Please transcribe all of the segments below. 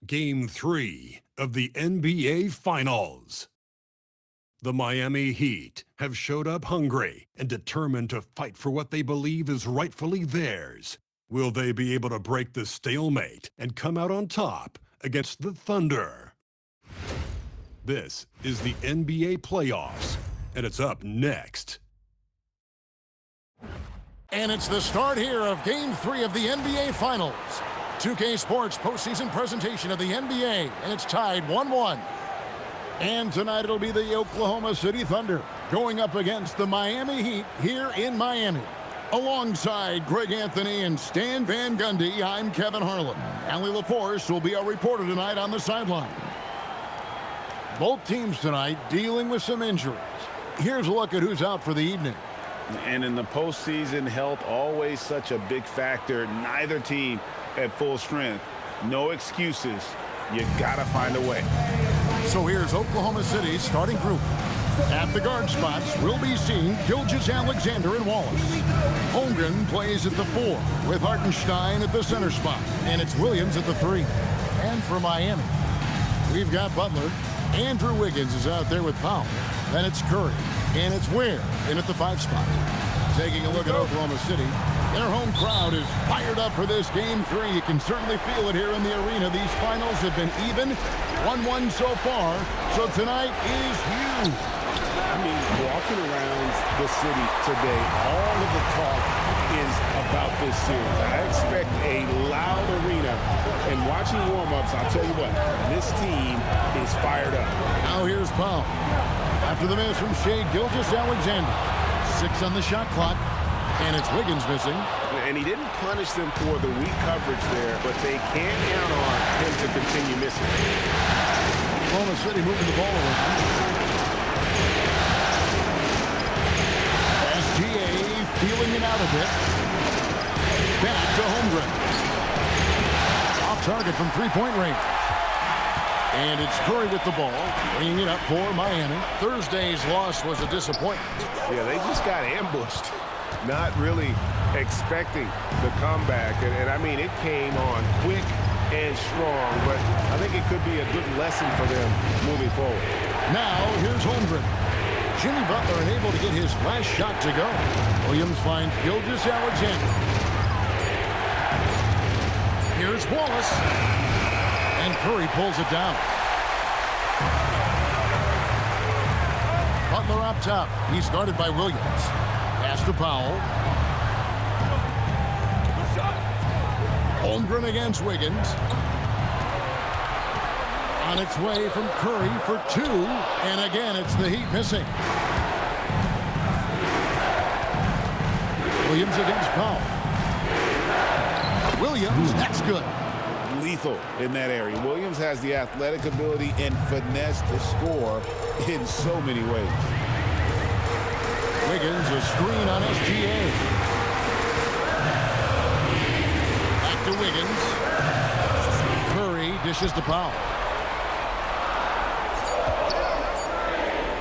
Game 3 of the NBA Finals. The Miami Heat have showed up hungry and determined to fight for what they believe is rightfully theirs. Will they be able to break the stalemate and come out on top against the Thunder? This is the NBA playoffs, and it's up next. And it's the start here of Game 3 of the NBA Finals. 2K Sports postseason presentation of the NBA, and it's tied 1-1. And tonight it'll be the Oklahoma City Thunder going up against the Miami Heat here in Miami. Alongside Greg Anthony and Stan Van Gundy, I'm Kevin Harlan. Allie LaForce will be our reporter tonight on the sideline. Both teams tonight dealing with some injuries. Here's a look at who's out for the evening. And in the postseason, health always such a big factor. Neither team at full strength. No excuses. You gotta find a way. So here's Oklahoma City's starting group. At the guard spots, we'll be seeing Gilgeous-Alexander and Wallace. Holmgren plays at the 4, with Hartenstein at the center spot. And it's Williams at the 3. And for Miami, we've got Butler. Andrew Wiggins is out there with Powell. Then it's Curry. And it's Ware in at the 5 spot. Taking a look at Oklahoma City, their home crowd is fired up for this Game 3. You can certainly feel it here in the arena. These finals have been even, 1-1 so far, so tonight is huge. I mean, walking around the city today, all of the talk is about this series. I expect a loud arena, and watching warm-ups, I'll tell you what, this team is fired up. Now here's Powell. After the miss from Shai Gilgeous-Alexander. 6 on the shot clock, and it's Wiggins missing. And he didn't punish them for the weak coverage there, but they can't count on him to continue missing. Oklahoma City moving the ball around. SGA feeling it out a bit. Back to Holmgren. Off target from three-point range. And it's Curry with the ball, bringing it up for Miami. Thursday's loss was a disappointment. Yeah, they just got ambushed. Not really expecting the comeback. And I mean, it came on quick and strong, but I think it could be a good lesson for them moving forward. Now, here's Holmgren. Jimmy Butler unable to get his last shot to go. Williams finds Gilgeous-Alexander. Here's Wallace. And Curry pulls it down. Butler up top. He's guarded by Williams. Pass to Powell. Holmgren against Wiggins. On its way from Curry for 2. And again, it's the Heat missing. Williams against Powell. Williams, that's good. Lethal in that area. Williams has the athletic ability and finesse to score in so many ways. Wiggins, a screen on SGA. Back to Wiggins. Curry dishes to Powell.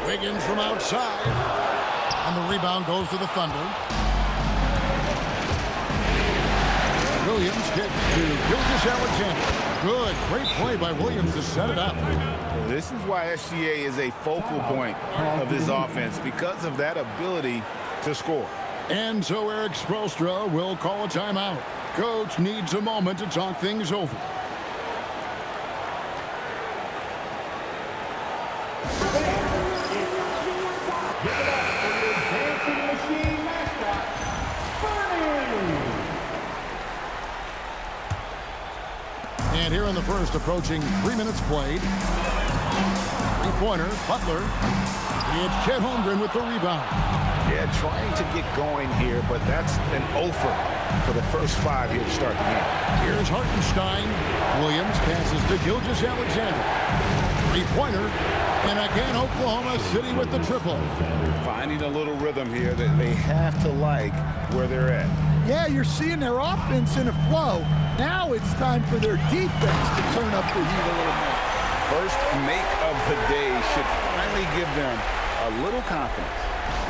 Wiggins from outside. And the rebound goes to the Thunder. Williams kicks to Gilgeous-Alexander. Good, great play by Williams to set it up. This is why SGA is a focal point of this offense, because of that ability to score. And so Eric Spoelstra will call a timeout. Coach needs a moment to talk things over. And here in the first, approaching 3 minutes played. Three-pointer, Butler. It's Chet Holmgren with the rebound. Yeah, trying to get going here, but that's an offer for the first 5 here to start the game. Here's Hartenstein. Williams passes to Gilgeous-Alexander. Three-pointer. And again, Oklahoma City with the triple. Finding a little rhythm here that they have to like where they're at. Yeah, you're seeing their offense in a flow. Now it's time for their defense to turn up the heat a little more. First make of the day should finally give them a little confidence.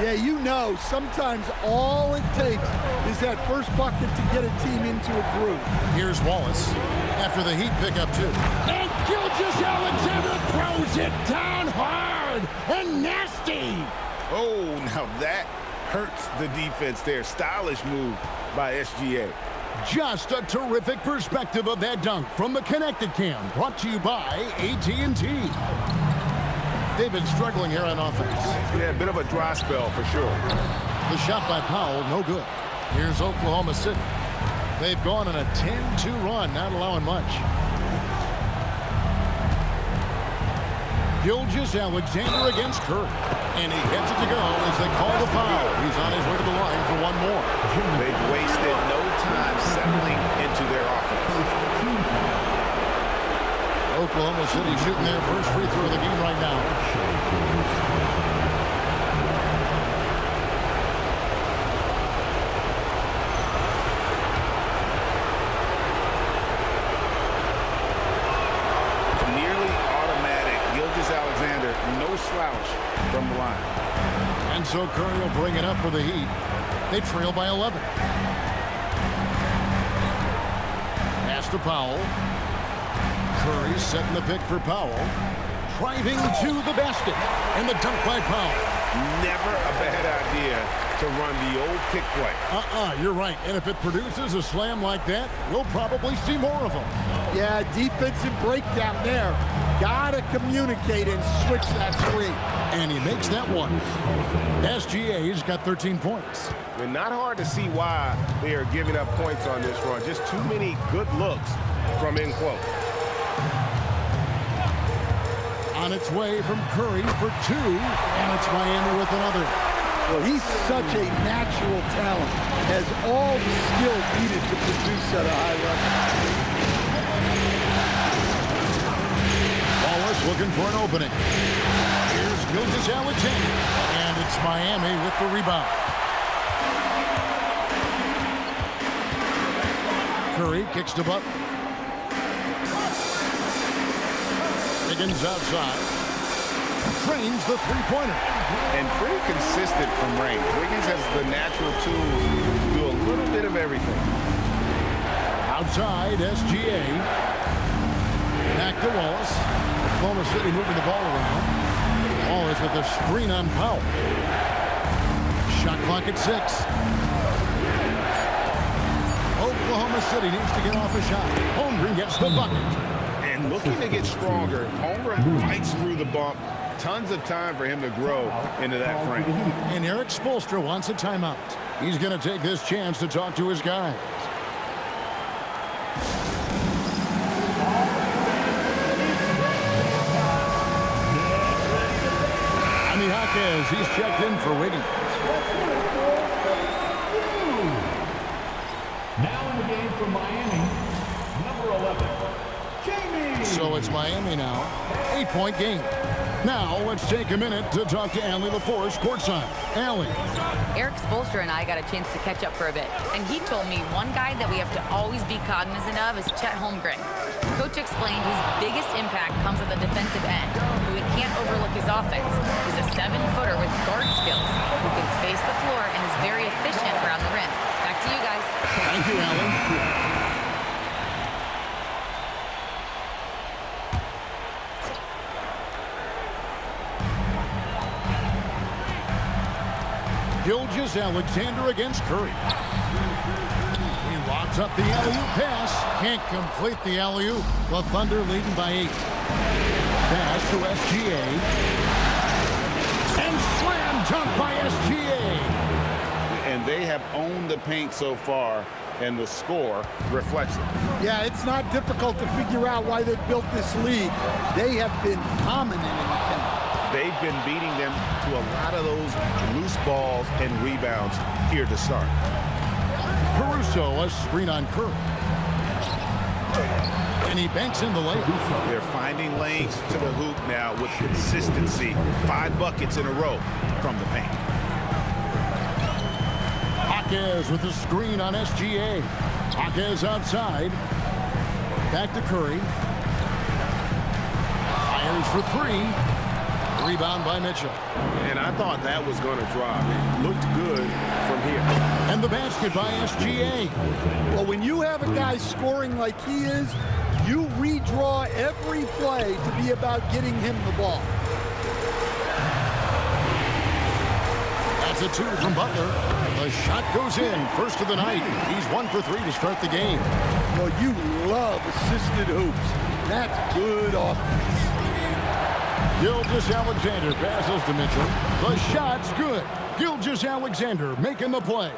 Yeah, you know, sometimes all it takes is that first bucket to get a team into a groove. Here's Wallace. after the Heat pick up 2. And Gilgeous-Alexander throws it down hard and nasty. Oh, now that hurts the defense there. Stylish move by SGA. Just a terrific perspective of that dunk from the Connected Cam, brought to you by AT&T. They've been struggling here on offense. Yeah, a bit of a dry spell for sure. The shot by Powell, no good. Here's Oklahoma City. They've gone on a 10-2 run, not allowing much. Gilgeous-Alexander against Curry. And he gets it to go as they call the foul. He's on his way to the line for one more. They've wasted no time settling into their offense. Oklahoma City shooting their first free throw of the game right now. Nearly automatic. Gilgeous-Alexander, no slouch from the line. And so Curry will bring it up for the Heat. They trail by 11. Pass to Powell. Curry setting the pick for Powell. Driving to the basket. And the dunk by Powell. Never a bad idea to run the old kick play. You're right. And if it produces a slam like that, we'll probably see more of them. Yeah, defensive breakdown there. Gotta communicate and switch that screen. And he makes that one. SGA's got 13 points. And not hard to see why they are giving up points on this run. Just too many good looks from in close. On its way from Curry for 2, and it's Miami with another. Well, he's such a natural talent. Has all the skill needed to produce at a high level. Wallace looking for an opening. Here's Gilgeous-Alexander, and it's Miami with the rebound. Curry kicks to Butler. Higgins outside. Drains the three-pointer. And pretty consistent from range. Wiggins has the natural tools to do a little bit of everything. Outside, SGA. Back to Wallace. Oklahoma City moving the ball around. Wallace with a screen on Powell. Shot clock at 6. Oklahoma City needs to get off a shot. Holmgren gets the bucket. And looking to get stronger, Holmgren fights through the bump. Tons of time for him to grow into that frame. And Eric Spoelstra wants a timeout. He's going to take this chance to talk to his guys. Jaime Jaquez, he's checked in for Wiggins. Now in the game for Miami, number 11, Jamie. So it's Miami now. 8-point game. Now let's take a minute to talk to Allie LaForce courtside. Allie. Eric Spoelstra and I got a chance to catch up for a bit, and he told me one guy that we have to always be cognizant of is Chet Holmgren. Coach explained his biggest impact comes at the defensive end, but we can't overlook his offense. He's a 7-footer with guard skills who can space the floor and is very efficient around the rim. Back to you guys. Thank you, Allie. Gilgeous-Alexander against Curry. He locks up the alley-oop pass. Can't complete the alley-oop. The Thunder leading by 8. Pass to SGA. And slam dunk by SGA. And they have owned the paint so far, and the score reflects it. Yeah, it's not difficult to figure out why they built this lead. They have been dominant in the paint. They've been beating them to a lot of those loose balls and rebounds here to start. Caruso, a screen on Curry. And he banks in the layup. They're finding lanes to the hoop now with consistency. 5 buckets in a row from the paint. Jaquez with the screen on SGA. Jaquez outside. Back to Curry. Fires for 3. Rebound by Mitchell. And I thought that was going to drop. It looked good from here. And the basket by SGA. Well, when you have a guy scoring like he is, You redraw every play to be about getting him the ball. That's a 2 from Butler. The shot goes in. First of the night. He's 1 for 3 to start the game. Well, you love assisted hoops. That's good offense. Gilgeous-Alexander passes to Mitchell. The shot's good. Gilgeous-Alexander making the play.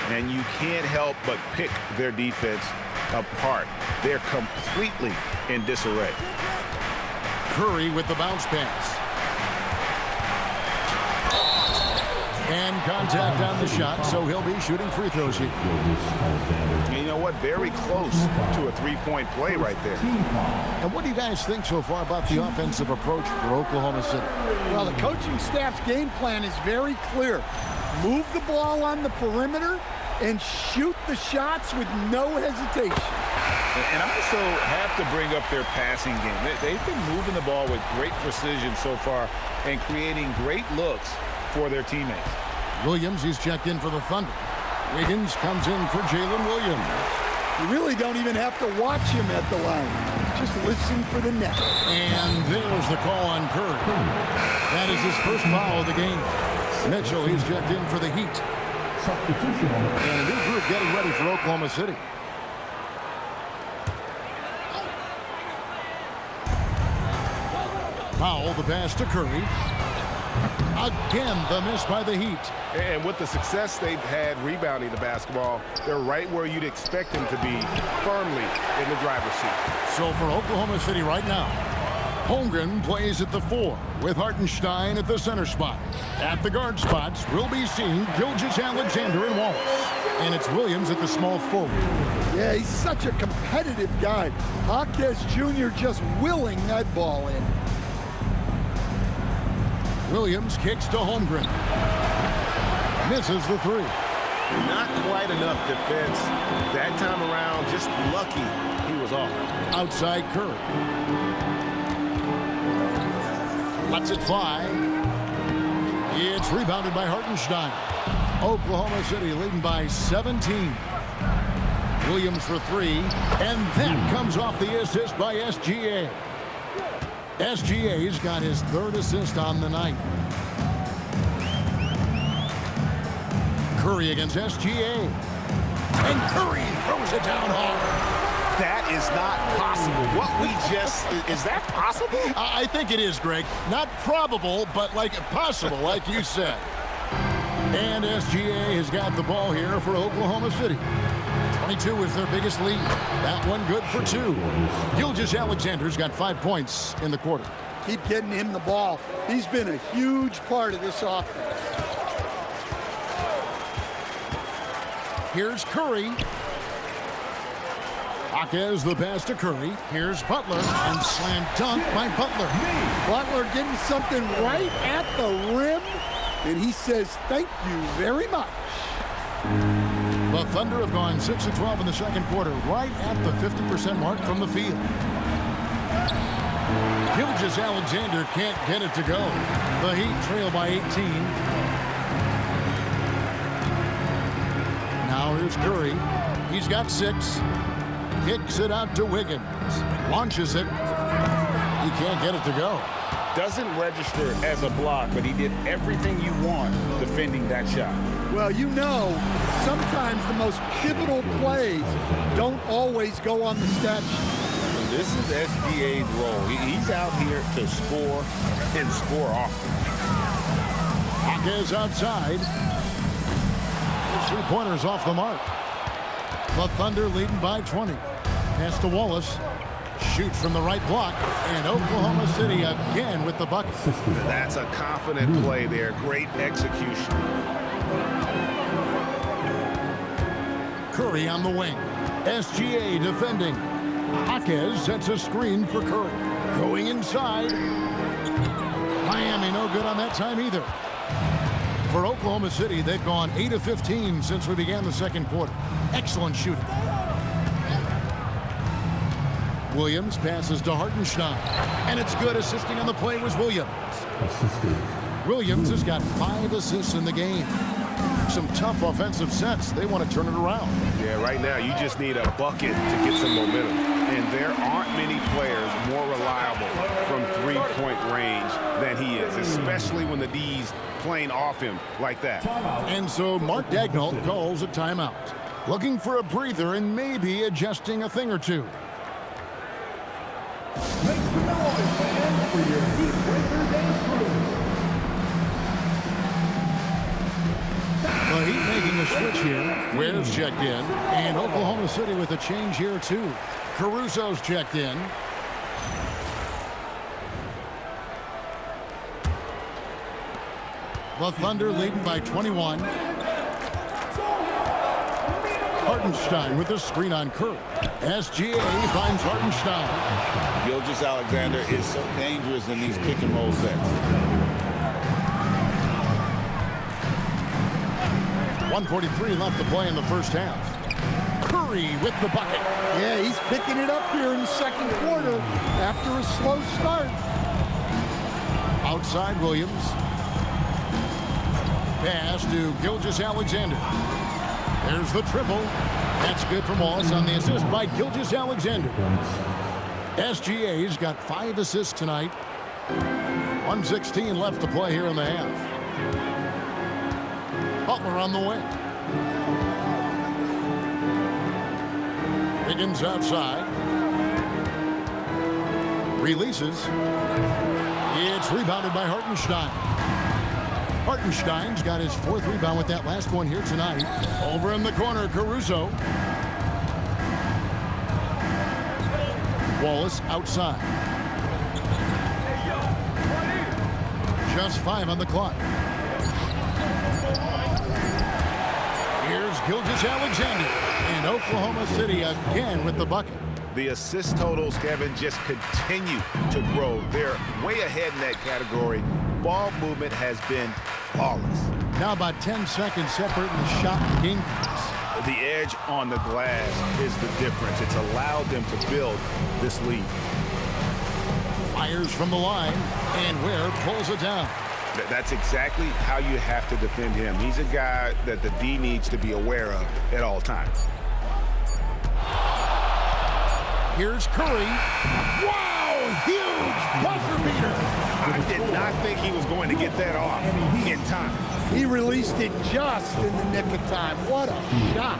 And you can't help but pick their defense apart. They're completely in disarray. Curry with the bounce pass. And contact on the shot, so he'll be shooting free throws here. And you know what? Very close to a three-point play right there. And what do you guys think so far about the offensive approach for Oklahoma City? Well, the coaching staff's game plan is very clear. Move the ball on the perimeter and shoot the shots with no hesitation. And I also have to bring up their passing game. They've been moving the ball with great precision so far and creating great looks for their teammates. Williams, he's checked in for the Thunder. Wiggins comes in for Jalen Williams. You really don't even have to watch him at the line. Just listen for the net. And there's the call on Curry. That is his first foul of the game. Mitchell, he's checked in for the Heat. And a new group getting ready for Oklahoma City. Powell, the pass to Curry. Again, the miss by the Heat. And with the success they've had rebounding the basketball, they're right where you'd expect them to be, firmly in the driver's seat. So for Oklahoma City right now, Holmgren plays at the 4 with Hartenstein at the center spot. At the guard spots, we'll be seeing Gilgeous-Alexander and Wallace. And it's Williams at the small forward. Yeah, he's such a competitive guy. Jaquez Jr. just willing that ball in. Williams kicks to Holmgren. Misses the 3. Not quite enough defense. That time around, just lucky he was off. Outside Curry. Lets it fly. It's rebounded by Hartenstein. Oklahoma City leading by 17. Williams for 3. And that comes off the assist by SGA. SGA's got his 3rd assist on the night. Curry against SGA. And Curry throws it down hard. That is not possible. What we just, is that possible? I think it is, Greg. Not probable, but like possible, like you said. And SGA has got the ball here for Oklahoma City. 22 is their biggest lead. That one good for 2. Gilgeous-Alexander's got 5 points in the quarter. Keep getting him the ball. He's been a huge part of this offense. Here's Curry. Jaquez the pass to Curry. Here's Butler, and slam dunk by Butler. Butler getting something right at the rim, and he says thank you very much. The Thunder have gone 6 of 12 in the second quarter, right at the 50% mark from the field. Gilgeous-Alexander can't get it to go. The Heat trail by 18. Now here's Curry. He's got 6. Kicks it out to Wiggins. Launches it. He can't get it to go. Doesn't register as a block, but he did everything you want defending that shot. Well, you know, sometimes the most pivotal plays don't always go on the stat sheet. This is SGA's role. He's out here to score and score often. Jaquez outside. 3-pointers off the mark. The Thunder leading by 20. Pass to Wallace. Shoots from the right block. And Oklahoma City again with the bucket. That's a confident play there. Great execution. Curry on the wing. SGA defending. Jaquez sets a screen for Curry. Going inside. Miami no good on that time either. For Oklahoma City, they've gone 8 of 15 since we began the second quarter. Excellent shooting. Williams passes to Hartenstein. And it's good. Assisting on the play was Williams. Williams has got 5 assists in the game. Some tough offensive sets. They want to turn it around. Yeah, right now you just need a bucket to get some momentum. And there aren't especially when the D's playing off him like that. And so Mark Daigneault calls a timeout, looking for a breather and maybe adjusting a thing or two. Make some noise, fans, for your Heat Breaker dance crew. The Heat making a switch here. Ware's checked in. And Oklahoma City with a change here, too. Caruso's checked in. The Thunder leading by 21. Hartenstein with the screen on Curry. SGA finds Hartenstein. Gilgeous-Alexander is so dangerous in these pick-and-roll sets. 1:43 left to play in the first half. Curry with the bucket. Yeah, he's picking it up here in the second quarter after a slow start. Outside Williams. Pass to Gilgeous-Alexander. There's the triple. That's good from Wallace on the assist by Gilgeous-Alexander. SGA's got 5 assists tonight. 1:16 left to play here in the half. Butler on the wing. Higgins outside. Releases. It's rebounded by Hartenstein. Hartenstein's got his 4th rebound with that last one here tonight. Over in the corner, Caruso. Wallace outside. Just 5 on the clock. Here's Gilgeous-Alexander. And Oklahoma City again with the bucket. The assist totals, Kevin, just continue to grow. They're way ahead in that category. Ball movement has been flawless. Now about 10 seconds separating the shot and game clocks. The edge on the glass is the difference. It's allowed them to build this lead. Fires from the line, and Ware pulls it down. That's exactly how you have to defend him. He's a guy that the D needs to be aware of at all times. Here's Curry. Wow, huge buzzer beater. I did not think he was going to get that off in time. He released it just in the nick of time. What a shot.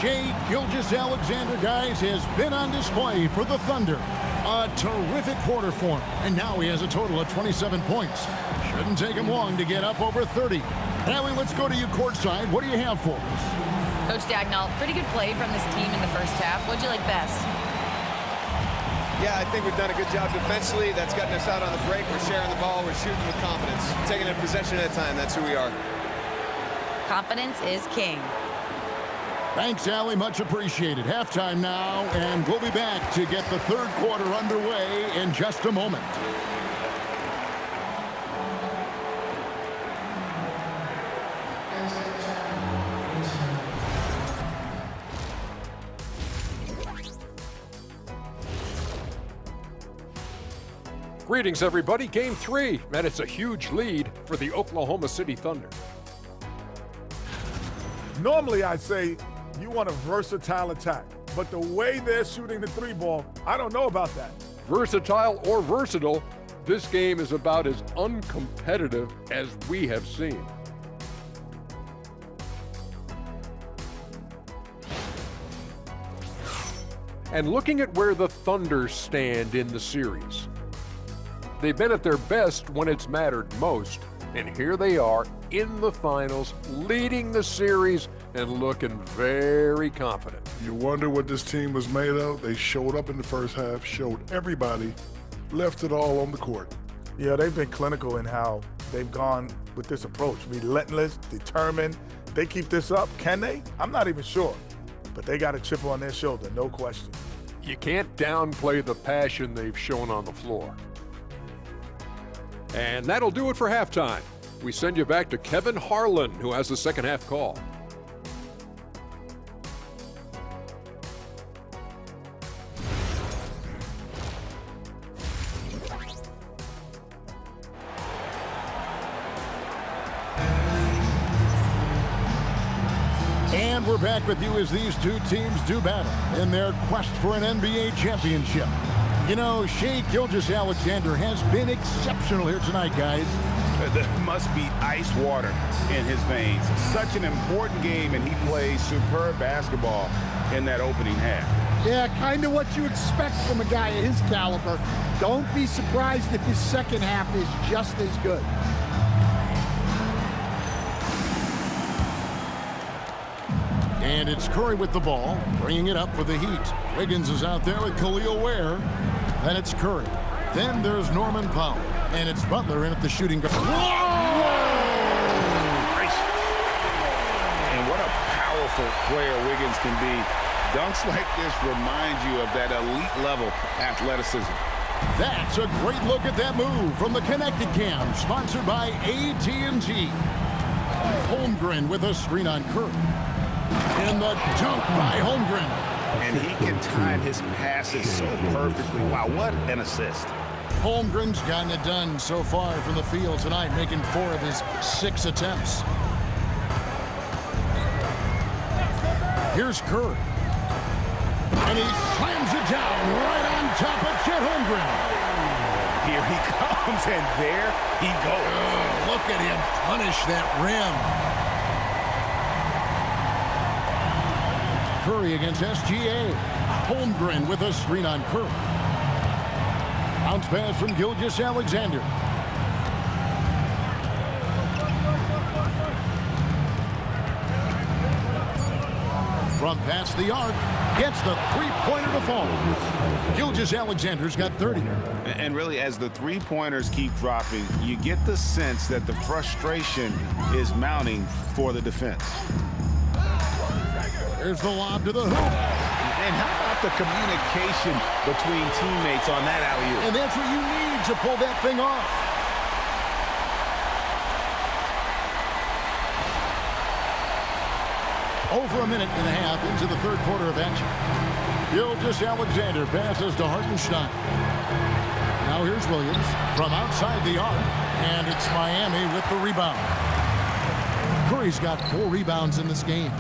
Shai Gilgeous-Alexander, guys, has been on display for the Thunder. A terrific quarter for him, and now he has a total of 27 points. Shouldn't take him long to get up over 30. Hallie, let's go to you courtside. What do you have for us? Coach Daigneault, pretty good play from this team in the first half. What'd you like best? Yeah, I think we've done a good job defensively. That's gotten us out on the break. We're sharing the ball. We're shooting with confidence. Taking a possession at a time. That's who we are. Confidence is king. Thanks, Allie. Much appreciated. Halftime now, and we'll be back to get the third quarter underway in just a moment. Greetings, everybody. Game 3, and it's a huge lead for the Oklahoma City Thunder. Normally, I'd say you want a versatile attack, but the way they're shooting the 3-ball, I don't know about that. Versatile or versatile, this game is about as uncompetitive as we have seen. And looking at where the Thunder stand in the series, they've been at their best when it's mattered most, and here they are in the finals, leading the series and looking very confident. You wonder what this team was made of. They showed up in the first half, showed everybody, left it all on the court. Yeah, they've been clinical in how they've gone with this approach. Relentless, determined. They keep this up. Can they? I'm not even sure. But they got a chip on their shoulder, no question. You can't downplay the passion they've shown on the floor. And that'll do it for halftime. We send you back to Kevin Harlan, who has the second half call. And we're back with you as these two teams do battle in their quest for an NBA championship. You know, Shai Gilgeous-Alexander has been exceptional here tonight, guys. There must be ice water in his veins. Such an important game, and he plays superb basketball in that opening half. Yeah, kind of what you expect from a guy of his caliber. Don't be surprised if his second half is just as good. And it's Curry with the ball, bringing it up for the Heat. Wiggins is out there with Khalil Ware. Then it's Curry. Then there's Norman Powell. And it's Butler in at the shooting guard. And what a powerful player Wiggins can be. Dunks like this remind you of that elite level athleticism. That's a great look at that move from the Connected Cam, sponsored by AT&T. Holmgren with a screen on Curry. And the dunk by Holmgren. And he can time his passes so perfectly. Wow, what an assist. Holmgren's gotten it done so far from the field tonight, making 4 of his 6 attempts. Here's Curry. And he slams it down right on top of Chet Holmgren. Here he comes, and there he goes. Oh, look at him punish that rim. Curry against SGA. Holmgren with a screen on Curry. Bounce pass from Gilgeous-Alexander. From past the arc, gets the three-pointer to fall. Gilgeous-Alexander's got 30. And really, as the three-pointers keep dropping, you get the sense that the frustration is mounting for the defense. There's the lob to the hoop. And how about the communication between teammates on that alley-oop? And that's what you need to pull that thing off. Over a minute and a half into the third quarter of action. Gilgeous-Alexander passes to Hartenstein. Now here's Williams from outside the arc, and it's Miami with the rebound. Curry's got 4 rebounds in this game.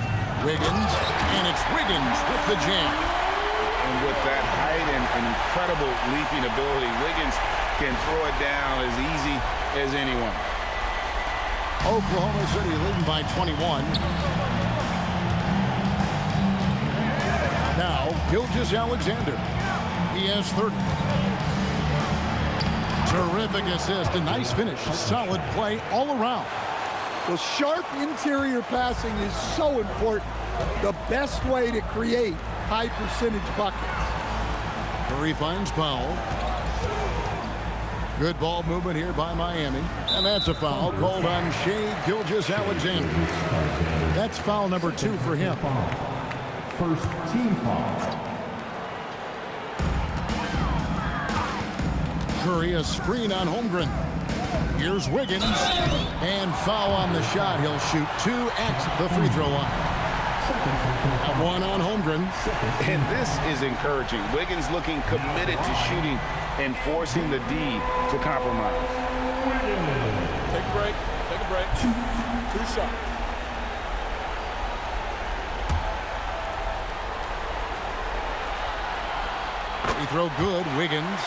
Wiggins, and it's Wiggins with the jam. And with that height and incredible leaping ability, Wiggins can throw it down as easy as anyone. Oklahoma City leading by 21. Now, Gilgeous-Alexander. He has 30. Terrific assist, a nice finish. Solid play all around. Well, sharp interior passing is so important. The best way to create high percentage buckets. Curry finds Powell. Good ball movement here by Miami. And that's a foul called on Shai Gilgeous-Alexander. That's foul number 2 for him. First team foul. Curry, a screen on Holmgren. Here's Wiggins. And foul on the shot. He'll shoot 2 at the free throw line. That one on Holmgren. And this is encouraging. Wiggins looking committed to shooting and forcing the D to compromise. Take a break. Take a break. 2 shots. Free throw good. Wiggins.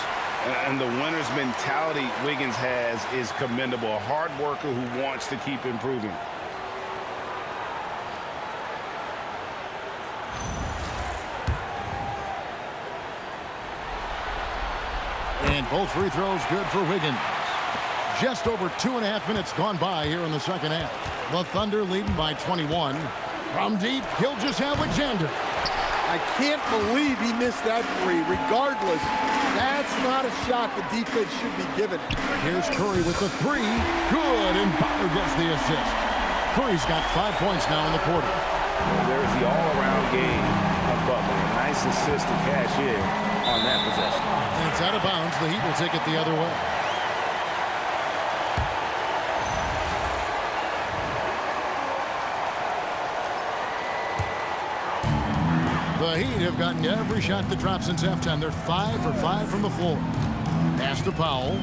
And the winner's mentality Wiggins has is commendable. A hard worker who wants to keep improving. And both free throws good for Wiggins. Just over 2.5 minutes gone by here in the second half. The Thunder leading by 21. From deep, Gilgeous-Alexander. I can't believe he missed that 3. Regardless, that's not a shot the defense should be giving. Here's Curry with the 3. Good, and Butler gets the assist. Curry's got 5 points now in the quarter. There's the all-around game of Butler. A nice assist to cash in on that possession. And it's out of bounds. The Heat will take it the other way. The Heat have gotten every shot that dropped since halftime. They're 5 for 5 from the floor. Pass to Powell.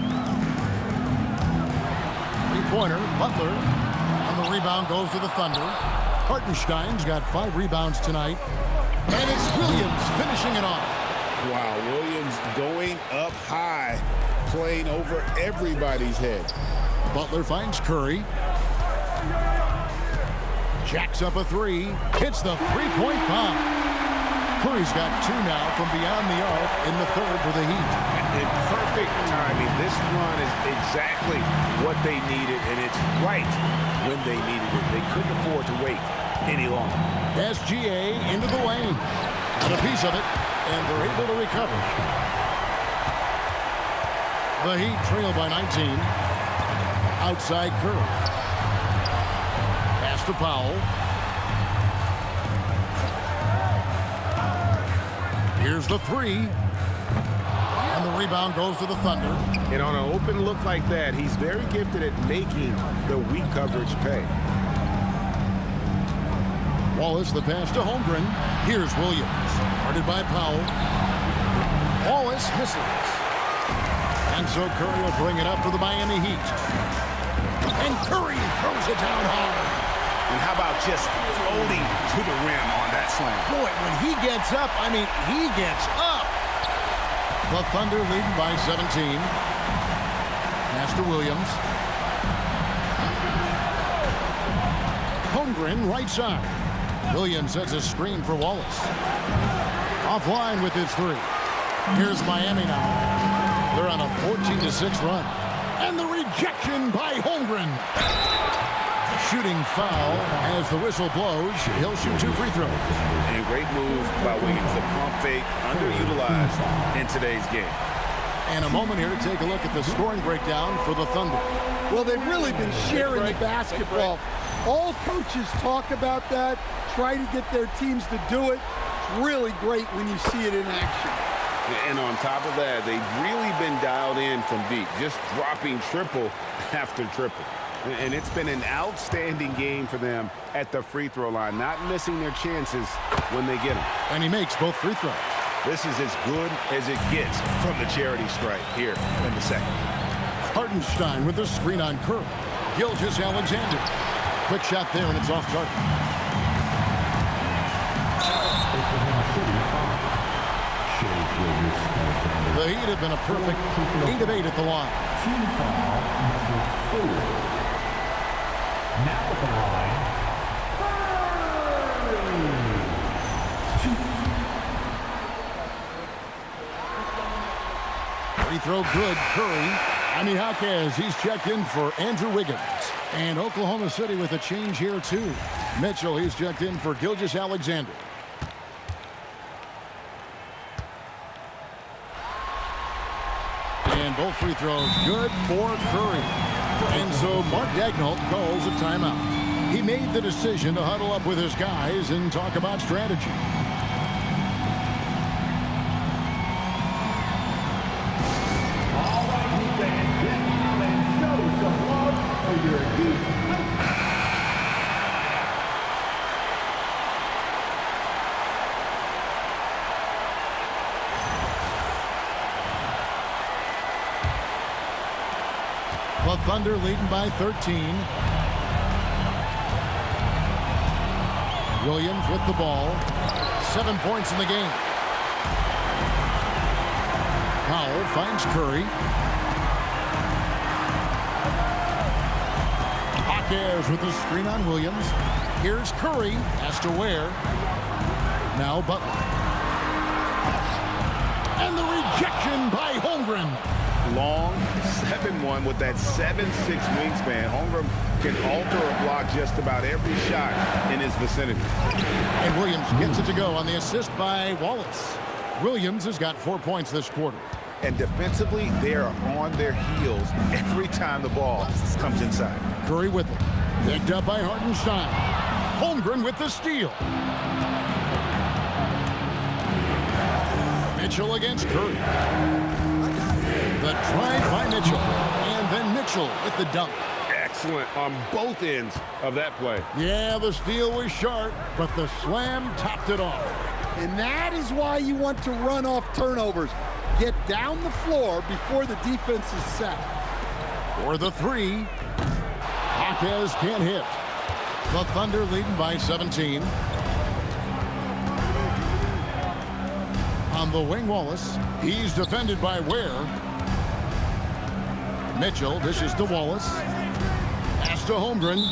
Three-pointer, Butler. And the rebound goes to the Thunder. Hartenstein's got 5 rebounds tonight. And it's Williams finishing it off. Wow, Williams going up high, playing over everybody's head. Butler finds Curry. Jacks up a three. Hits the three-point bomb. Curry's got two now from beyond the arc in the third for the Heat. In perfect timing. This run is exactly what they needed, and it's right when they needed it. They couldn't afford to wait any longer. SGA into the lane. Got a piece of it, and they're able to recover. The Heat trail by 19. Outside Curry. Pass to Powell. Here's the three. And the rebound goes to the Thunder. And on an open look like that, he's very gifted at making the weak coverage pay. Wallace, the pass to Holmgren. Here's Williams. Guarded by Powell. Wallace misses. And so Curry will bring it up to the Miami Heat. And Curry throws it down hard. And how about just floating to the rim on that slam? Boy, when he gets up, I mean, he gets up. The Thunder leading by 17. Pass to Williams. Holmgren right side. Williams sets a screen for Wallace. Offline with his three. Here's Miami now. They're on a 14-6 run. And the rejection by Holmgren. Shooting foul as the whistle blows. He'll shoot two free throws. And great move by Williams. The pump fake underutilized in today's game. And a moment here to take a look at the scoring breakdown for the Thunder. Well, they've really been sharing the basketball. All coaches talk about that, try to get their teams to do it. It's really great when you see it in action. And on top of that, they've really been dialed in from deep, just dropping triple after triple. And it's been an outstanding game for them at the free throw line, not missing their chances when they get them. And he makes both free throws. This is as good as it gets from the charity stripe here in the second. Hartenstein with the screen on Curry. Gilgeous-Alexander. Quick shot there, and it's off target. The Heat have been a perfect 8 of 8 at the line. Team foul number 4. Now at the line, free throw good, Curry. Jaime Jaquez, he's checked in for Andrew Wiggins. And Oklahoma City with a change here, too. Mitchell, he's checked in for Gilgeous-Alexander. And both free throws good for Curry. And so Mark Daigneault calls a timeout. He made the decision to huddle up with his guys and talk about strategy. all right, Heat fans, get out and show some love for your Heat. The Thunder leading by 13. Williams with the ball. 7 points in the game. Powell finds Curry. Jaquez with the screen on Williams. Here's Curry. Has to Ware. Now Butler. And the rejection by Holmgren. Long 7-1 with that 7'6" wingspan. Holmgren can alter a block just about every shot in his vicinity. And Williams gets it to go on the assist by Wallace. Williams has got 4 points this quarter. And defensively, they are on their heels every time the ball comes inside. Curry with it. Picked up by Hartenstein. Holmgren with the steal. Mitchell against Curry. The drive by Mitchell. And then Mitchell with the dunk. Excellent on both ends of that play. Yeah, the steal was sharp, but the slam topped it off. And that is why you want to run off turnovers. Get down the floor before the defense is set. For the three. Jaquez can't hit. The Thunder leading by 17. On the wing, Wallace. He's defended by Ware. Mitchell dishes to Wallace. Pass to Holmgren,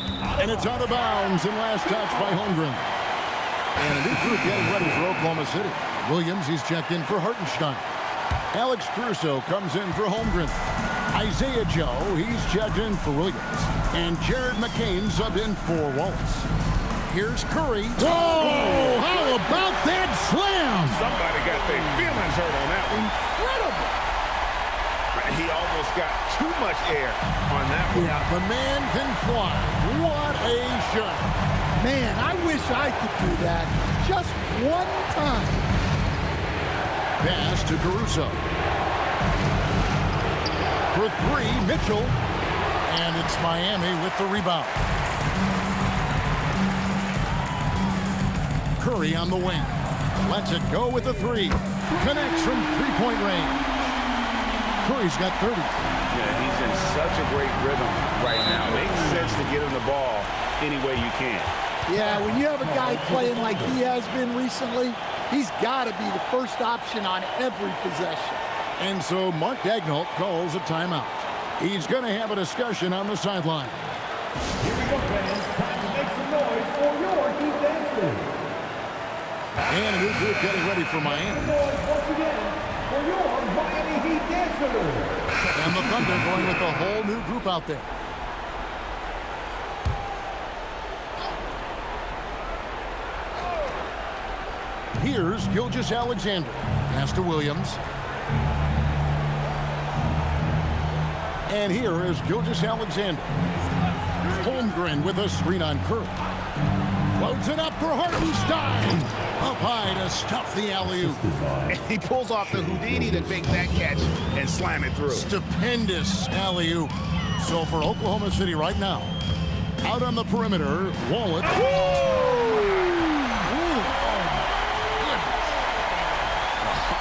and it's out of bounds, and last touch by Holmgren. And a new group getting ready for Oklahoma City. Williams, he's checked in for Hartenstein. Alex Crusoe comes in for Holmgren. Isaiah Joe, he's checked in for Williams. And Jared McCain subbed in for Wallace. Here's Curry. Whoa! How about that slam? Somebody got their feelings hurt on that one. Incredible. He almost got too much air on that one. Yeah, the man can fly. What a shot. Man, I wish I could do that just one time. Pass to Caruso. For three, Mitchell. And it's Miami with the rebound. Curry on the wing. Lets it go with the three. Connects from three-point range. Curry's got 30. Yeah, he's in such a great rhythm right now. Makes sense to get him the ball any way you can. Yeah, when you have a guy playing like he has been recently, he's got to be the first option on every possession. And so Mark Daigneault calls a timeout. He's going to have a discussion on the sideline. Here we go, fans. Time to make some noise for your Heat dancers. And a new group getting ready for Miami. Noise once again for your Miami Heat dancers. And the Thunder going with a whole new group out there. Here's Gilgeous-Alexander. Pass to Williams. And here is Gilgeous-Alexander. Holmgren with a screen on Curry. Floats it up for Hartenstein. Up high to stuff the alley-oop. And he pulls off the Houdini to make that catch and slam it through. Stupendous alley-oop. So for Oklahoma City right now, out on the perimeter, Wallace.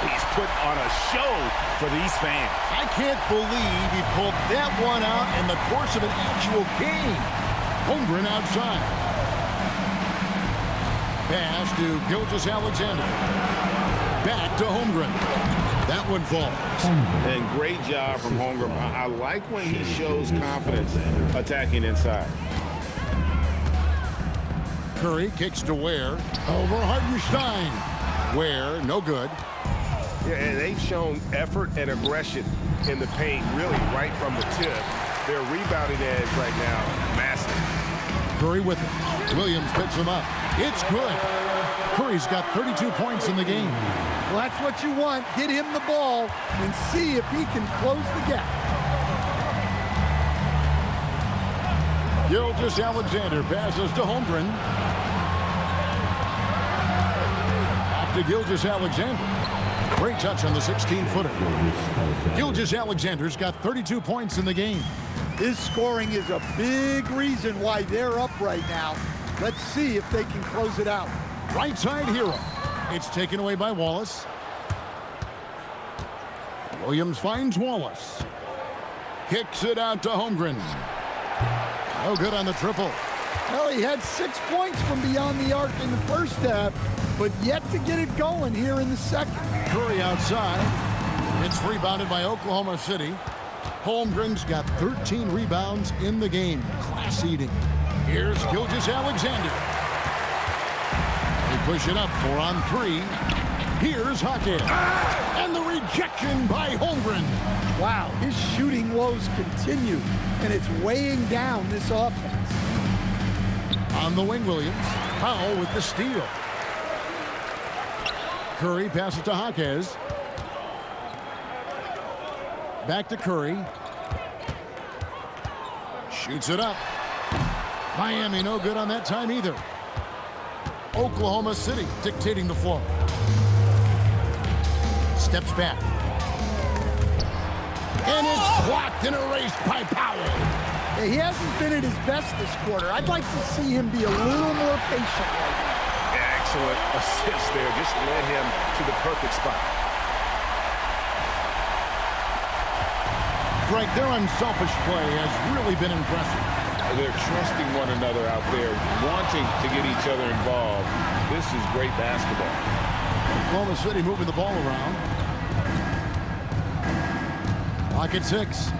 He's put on a show for these fans. I can't believe he pulled that one out in the course of an actual game. Holmgren outside. Pass to Gilgeous-Alexander. Back to Holmgren. That one falls. And great job from Holmgren. I like when he shows confidence attacking inside. Curry kicks to Ware. Over Hartenstein. Ware, no good. Yeah, and they've shown effort and aggression in the paint, really right from the tip. Their rebounding edge right now, massive. Curry with it. Williams picks him up. It's good. Curry's got 32 points in the game. Well, that's what you want. Get him the ball and see if he can close the gap. Gilgeous-Alexander passes to Holmgren. Back to Gilgeous-Alexander. Great touch on the 16-footer. Gilgeous-Alexander's got 32 points in the game. His scoring is a big reason why they're up right now. Let's see if they can close it out. Right side hero. It's taken away by Wallace. Williams finds Wallace. Kicks it out to Holmgren. No good on the triple. Well, he had 6 points from beyond the arc in the first half, but yet to get it going here in the second. Curry outside. It's rebounded by Oklahoma City. Holmgren's got 13 rebounds in the game. Class eating. Here's Gilgeous-Alexander. They push it up 4 on 3. Here's Hawkins. And the rejection by Holmgren. Wow, his shooting woes continue, and it's weighing down this offense. On the wing, Williams. Powell with the steal. Curry passes to Hawkins. Back to Curry. Shoots it up. Miami no good on that time either. Oklahoma City dictating the flow. Steps back. And it's blocked and erased by Powell. Yeah, he hasn't been at his best this quarter. I'd like to see him be a little more patient right now. Excellent assist there. Just led him to the perfect spot. Greg, their unselfish play has really been impressive. They're trusting one another out there, wanting to get each other involved. This is great basketball. Oklahoma City moving the ball around. Clock at 6.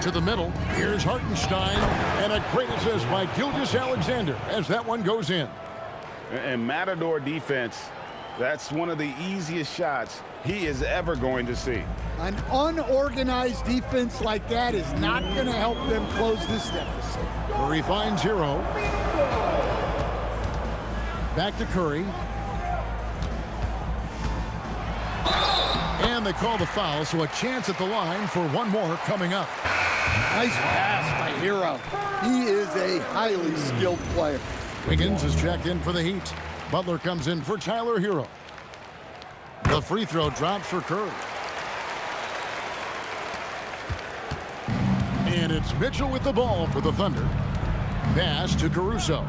To the middle, here's Hartenstein, and a great assist by Gilgeous-Alexander as that one goes in. And Matador defense, that's one of the easiest shots he is ever going to see. An unorganized defense like that is not going to help them close this deficit. Curry finds Hero. Back to Curry. And they call the foul, so a chance at the line for one more coming up. Nice pass by Hero. He is a highly skilled player. Wiggins is checked in for the Heat. Butler comes in for Tyler Hero. The free throw drops for Curry. And it's Mitchell with the ball for the Thunder. Pass to Caruso.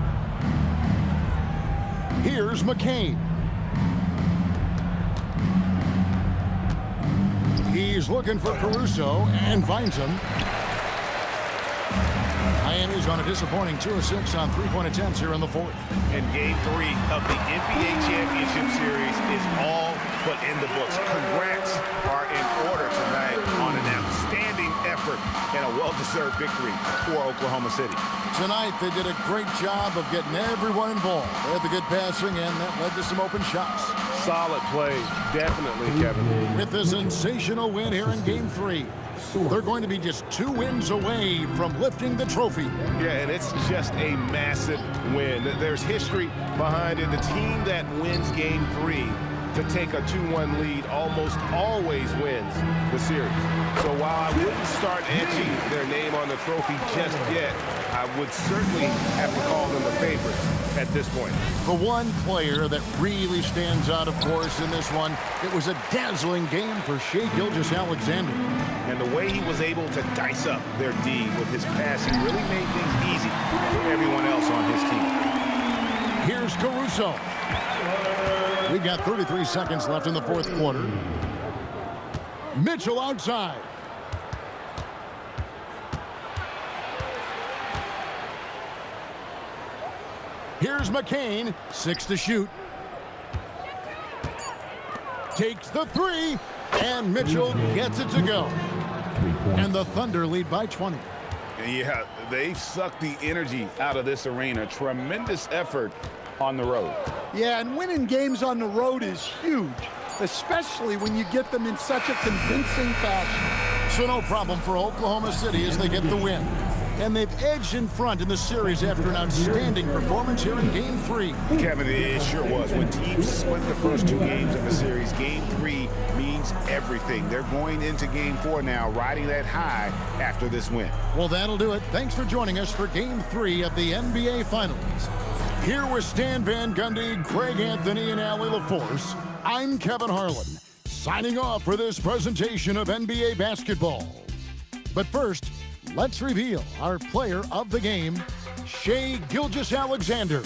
Here's McCain. He's looking for Caruso and finds him. Miami's on a disappointing 2 of 6 on three-point attempts here in the fourth. And Game 3 of the NBA Championship Series is all but in the books. Congrats are in order tonight on an outstanding effort and a well-deserved victory for Oklahoma City. Tonight, they did a great job of getting everyone involved. They had the good passing, and that led to some open shots. Solid play, definitely, Kevin. With a sensational win here in Game 3. They're going to be just 2 wins away from lifting the trophy. Yeah, and it's just a massive win. There's history behind it. The team that wins Game 3 to take a 2-1 lead almost always wins the series. So while I wouldn't start etching their name on the trophy just yet, I would certainly have to call them the favorites at this point. The one player that really stands out, of course, in this one, it was a dazzling game for Shai Gilgeous-Alexander. And the way he was able to dice up their D with his passing really made things easy for everyone else on his team. Here's Caruso. We've got 33 seconds left in the fourth quarter. Mitchell outside. Here's McCain, 6 to shoot. Takes the 3, and Mitchell gets it to go. And the Thunder lead by 20. Yeah, they sucked the energy out of this arena. Tremendous effort on the road. Yeah, and winning games on the road is huge, especially when you get them in such a convincing fashion. So no problem for Oklahoma City as they get the win. And they've edged in front in the series after an outstanding performance here in Game 3. Kevin, it sure was. When teams split the first 2 games of a series, Game 3 means everything. They're going into Game 4 now, riding that high after this win. Well, that'll do it. Thanks for joining us for Game 3 of the NBA Finals. Here with Stan Van Gundy, Greg Anthony, and Allie LaForce, I'm Kevin Harlan, signing off for this presentation of NBA basketball. But first, let's reveal our player of the game, Shai Gilgeous-Alexander.